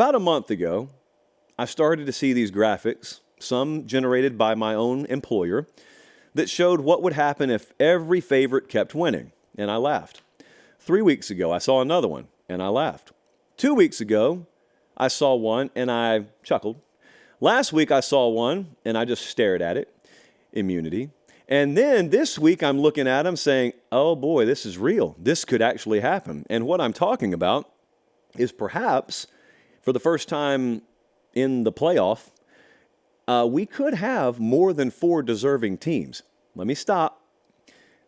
About a month ago, I started to see these graphics, some generated by my own employer, that showed what would happen if every favorite kept winning, and I laughed. 3 weeks ago, I saw another one, and I laughed. 2 weeks ago, I saw one, and I chuckled. Last week, I saw one, and I just stared at it. Immunity. And then this week, I'm looking at them saying, oh boy, this is real. This could actually happen. And what I'm talking about is perhaps, for the first time in the playoff, we could have more than 4 deserving teams. Let me stop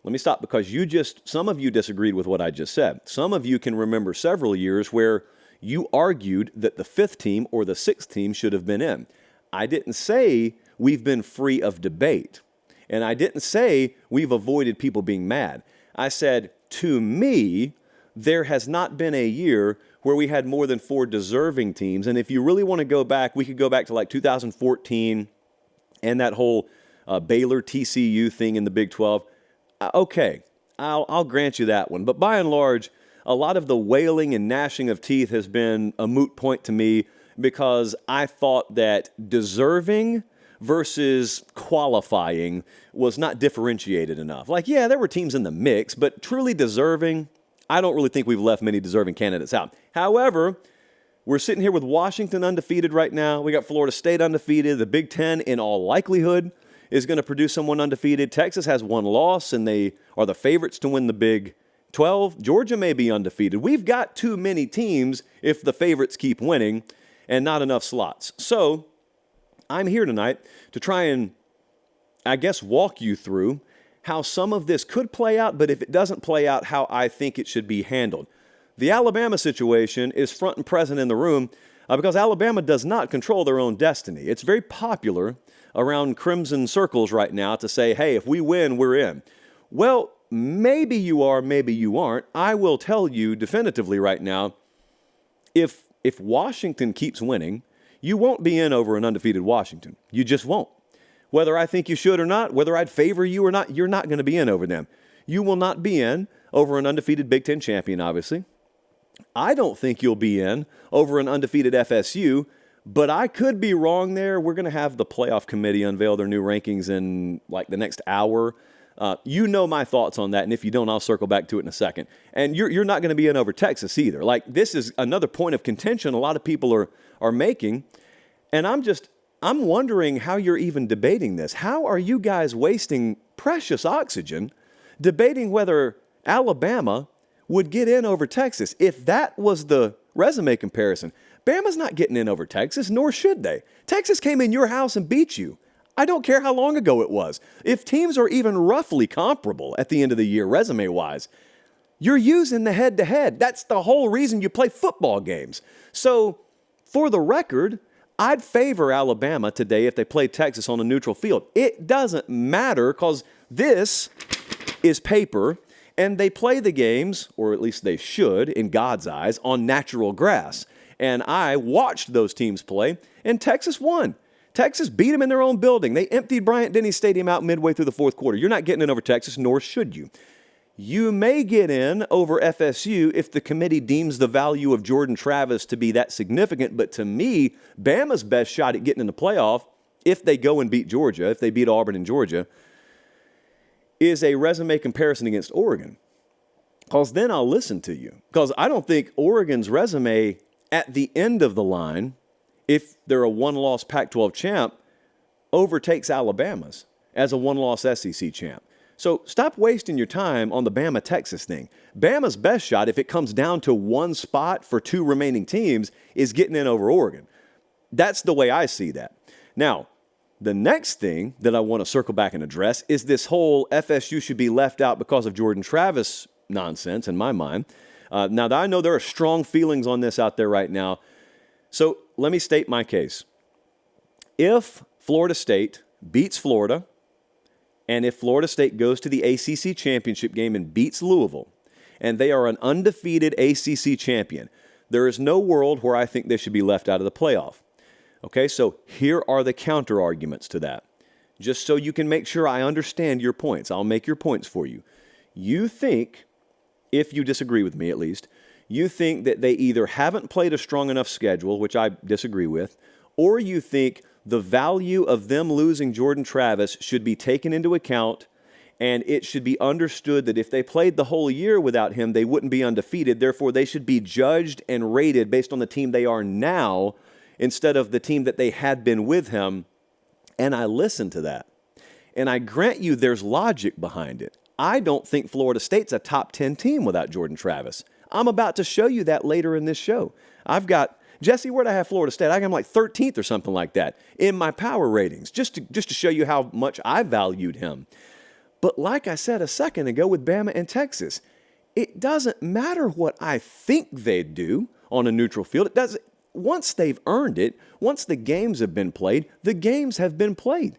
because some of you disagreed with what I just said. Some of you can remember several years where you argued that the 5th team or the 6th team should have been in. I didn't say we've been free of debate. And I didn't say we've avoided people being mad. I said, to me, there has not been a year where we had more than 4 deserving teams. And if you really want to go back, we could go back to like 2014 and that whole Baylor TCU thing in the Big 12. Okay, I'll grant you that one. But by and large, a lot of the wailing and gnashing of teeth has been a moot point to me because I thought that deserving versus qualifying was not differentiated enough. Like, yeah, there were teams in the mix, but truly deserving, I don't really think we've left many deserving candidates out. However, we're sitting here with Washington undefeated right now. We got Florida State undefeated. The Big Ten, in all likelihood, is going to produce someone undefeated. Texas has 1 loss, and they are the favorites to win the Big 12. Georgia may be undefeated. We've got too many teams if the favorites keep winning and not enough slots. So I'm here tonight to try and, I guess, walk you through how some of this could play out, but if it doesn't play out, how I think it should be handled. The Alabama situation is front and present in the room because Alabama does not control their own destiny. It's very popular around Crimson circles right now to say, hey, if we win, we're in. Well, maybe you are, maybe you aren't. I will tell you definitively right now, if Washington keeps winning, you won't be in over an undefeated Washington. You just won't. Whether I think you should or not, whether I'd favor you or not, you're not going to be in over them. You will not be in over an undefeated Big Ten champion, obviously. I don't think you'll be in over an undefeated FSU, but I could be wrong there. We're going to have the playoff committee unveil their new rankings in like the next hour. You know my thoughts on that, and if you don't, I'll circle back to it in a second. And you're not going to be in over Texas either. Like, this is another point of contention a lot of people are making, and I'm wondering how you're even debating this. How are you guys wasting precious oxygen debating whether Alabama would get in over Texas? If that was the resume comparison, Bama's not getting in over Texas, nor should they. Texas came in your house and beat you. I don't care how long ago it was. If teams are even roughly comparable at the end of the year, resume-wise, you're using the head-to-head. That's the whole reason you play football games. So, for the record, I'd favor Alabama today if they play Texas on a neutral field. It doesn't matter because this is paper, and they play the games, or at least they should, in God's eyes, on natural grass. And I watched those teams play, and Texas won. Texas beat them in their own building. They emptied Bryant-Denny Stadium out midway through the fourth quarter. You're not getting in over Texas, nor should you. You may get in over FSU if the committee deems the value of Jordan Travis to be that significant, but to me, Bama's best shot at getting in the playoff, if they go and beat Georgia, if they beat Auburn and Georgia, is a resume comparison against Oregon. Because then I'll listen to you. Because I don't think Oregon's resume at the end of the line, if they're a one-loss Pac-12 champ, overtakes Alabama's as a one-loss SEC champ. So stop wasting your time on the Bama-Texas thing. Bama's best shot, if it comes down to one spot for 2 remaining teams, is getting in over Oregon. That's the way I see that. Now, the next thing that I want to circle back and address is this whole FSU should be left out because of Jordan Travis nonsense in my mind. Now, I know there are strong feelings on this out there right now. So let me state my case. If Florida State beats Florida, and if Florida State goes to the ACC championship game and beats Louisville, and they are an undefeated ACC champion, there is no world where I think they should be left out of the playoff. Okay, so here are the counter arguments to that. Just so you can make sure I understand your points. I'll make your points for you. You think, if you disagree with me at least, You think that they either haven't played a strong enough schedule, which I disagree with, or you think the value of them losing Jordan Travis should be taken into account, and it should be understood that if they played the whole year without him, they wouldn't be undefeated. Therefore, they should be judged and rated based on the team they are now instead of the team that they had been with him. And I listen to that. And I grant you there's logic behind it. I don't think Florida State's a top 10 team without Jordan Travis. I'm about to show you that later in this show. I've got, Jesse, where'd I have Florida State? I got them like 13th or something like that in my power ratings, just to show you how much I valued him. But like I said a second ago with Bama and Texas, it doesn't matter what I think they'd do on a neutral field. It doesn't. Once they've earned it, once the games have been played, the games have been played.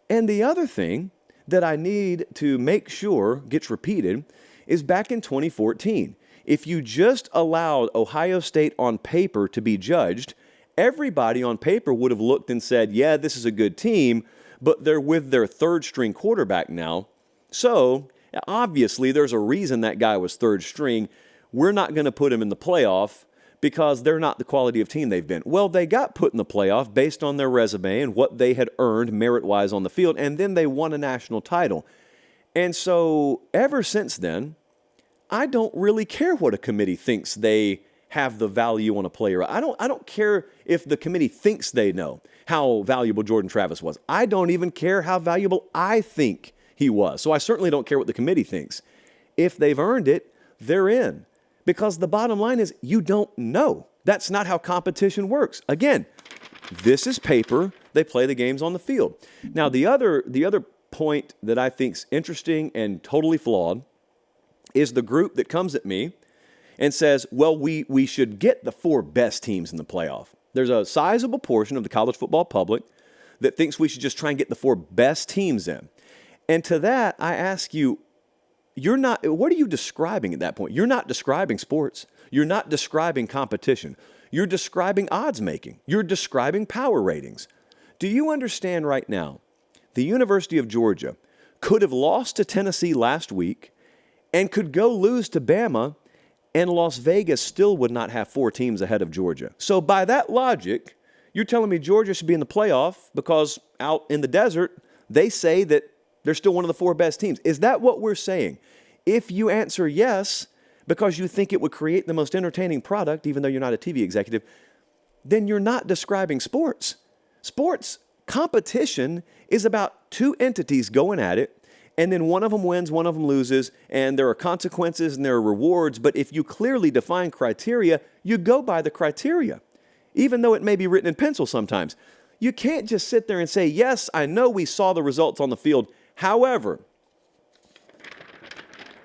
And the other thing that I need to make sure gets repeated is back in 2014. If you just allowed Ohio State on paper to be judged, everybody on paper would have looked and said, yeah, this is a good team, but they're with their third-string quarterback now. So, obviously, there's a reason that guy was third string. We're not going to put him in the playoff because they're not the quality of team they've been. Well, they got put in the playoff based on their resume and what they had earned merit-wise on the field, and then they won a national title. And so, ever since then, I don't really care what a committee thinks they have the value on a player. I don't care if the committee thinks they know how valuable Jordan Travis was. I don't even care how valuable I think he was. So I certainly don't care what the committee thinks. If they've earned it, they're in. Because the bottom line is you don't know. That's not how competition works. Again, this is paper. They play the games on the field. Now, the other point that I think is interesting and totally flawed is the group that comes at me and says, well, we should get the 4 best teams in the playoff. There's a sizable portion of the college football public that thinks we should just try and get the 4 best teams in. And to that, I ask you, what are you describing at that point? You're not describing sports. You're not describing competition. You're describing odds making. You're describing power ratings. Do you understand right now, the University of Georgia could have lost to Tennessee last week and could go lose to Bama, and Las Vegas still would not have 4 teams ahead of Georgia. So by that logic, you're telling me Georgia should be in the playoff because out in the desert, they say that they're still one of the 4 best teams. Is that what we're saying? If you answer yes, because you think it would create the most entertaining product, even though you're not a TV executive, then you're not describing sports. Sports competition is about 2 entities going at it, and then one of them wins, one of them loses, and there are consequences and there are rewards. But if you clearly define criteria, you go by the criteria, even though it may be written in pencil sometimes. You can't just sit there and say, yes, I know we saw the results on the field. However,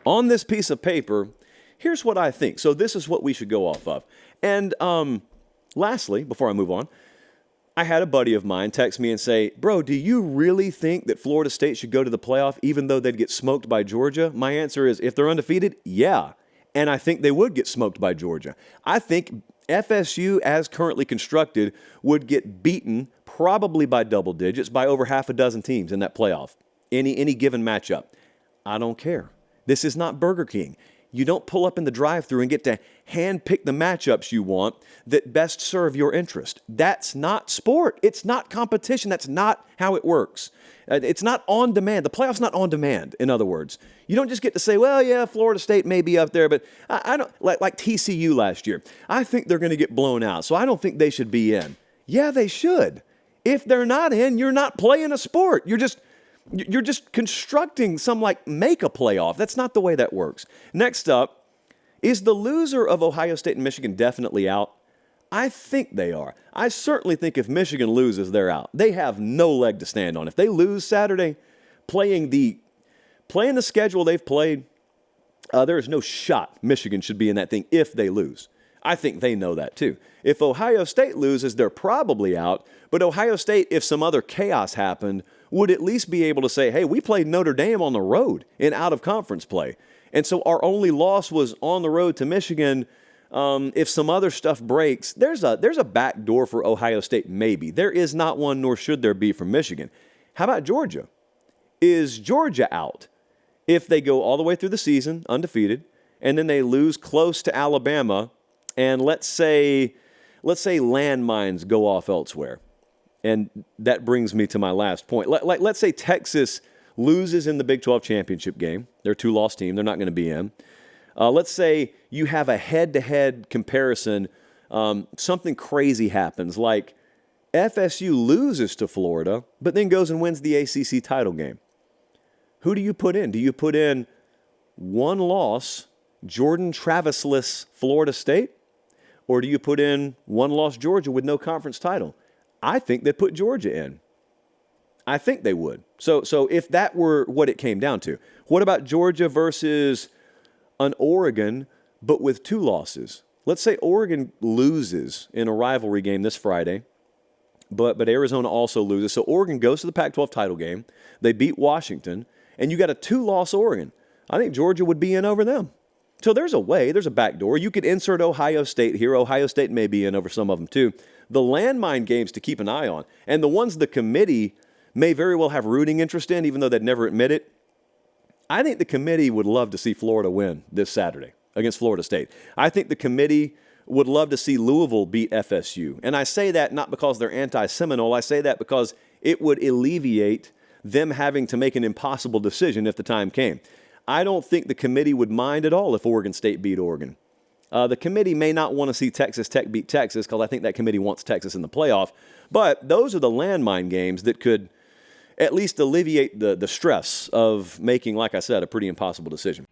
on this piece of paper, here's what I think. So this is what we should go off of. And lastly, before I move on, I had a buddy of mine text me and say, bro, do you really think that Florida State should go to the playoff even though they'd get smoked by Georgia? My answer is, if they're undefeated, yeah. And I think they would get smoked by Georgia. I think FSU, as currently constructed, would get beaten probably by double digits by over half a dozen teams in that playoff, any given matchup. I don't care. This is not Burger King. You don't pull up in the drive-thru and get to handpick the matchups you want that best serve your interest. That's not sport. It's not competition. That's not how it works. It's not on demand. The playoff's not on demand, in other words. You don't just get to say, well, yeah, Florida State may be up there, but I don't, like TCU last year. I think they're going to get blown out, so I don't think they should be in. Yeah, they should. If they're not in, you're not playing a sport. You're just constructing some make a playoff. That's not the way that works. Next up, is the loser of Ohio State and Michigan definitely out? I think they are. I certainly think if Michigan loses, they're out. They have no leg to stand on. If they lose Saturday, playing the schedule they've played, there is no shot Michigan should be in that thing if they lose. I think they know that too. If Ohio State loses, they're probably out. But Ohio State, if some other chaos happened, would at least be able to say, hey, we played Notre Dame on the road in out-of-conference play. And so our only loss was on the road to Michigan. If some other stuff breaks, there's a back door for Ohio State, maybe. There is not one, nor should there be for Michigan. How about Georgia? Is Georgia out if they go all the way through the season undefeated and then they lose close to Alabama, and let's say landmines go off elsewhere. And that brings me to my last point. Let's say Texas loses in the Big 12 championship game. They're a two-loss team. They're not going to be in. Let's say you have a head-to-head comparison. Something crazy happens, like FSU loses to Florida, but then goes and wins the ACC title game. Who do you put in? Do you put in one loss, Jordan Travis-less Florida State? Or do you put in one loss Georgia with no conference title? I think they'd put Georgia in. I think they would. So if that were what it came down to, what about Georgia versus an Oregon, but with two losses? Let's say Oregon loses in a rivalry game this Friday, but Arizona also loses. So Oregon goes to the Pac-12 title game. They beat Washington, and you got a two-loss Oregon. I think Georgia would be in over them. So there's a way, there's a backdoor. You could insert Ohio State here. Ohio State may be in over some of them too. The landmine games to keep an eye on, and the ones the committee may very well have rooting interest in, even though they'd never admit it. I think the committee would love to see Florida win this Saturday against Florida State. I think the committee would love to see Louisville beat FSU. And I say that not because they're anti-Seminole. I say that because it would alleviate them having to make an impossible decision if the time came. I don't think the committee would mind at all if Oregon State beat Oregon. The committee may not want to see Texas Tech beat Texas because I think that committee wants Texas in the playoff. But those are the landmine games that could at least alleviate the stress of making, like I said, a pretty impossible decision.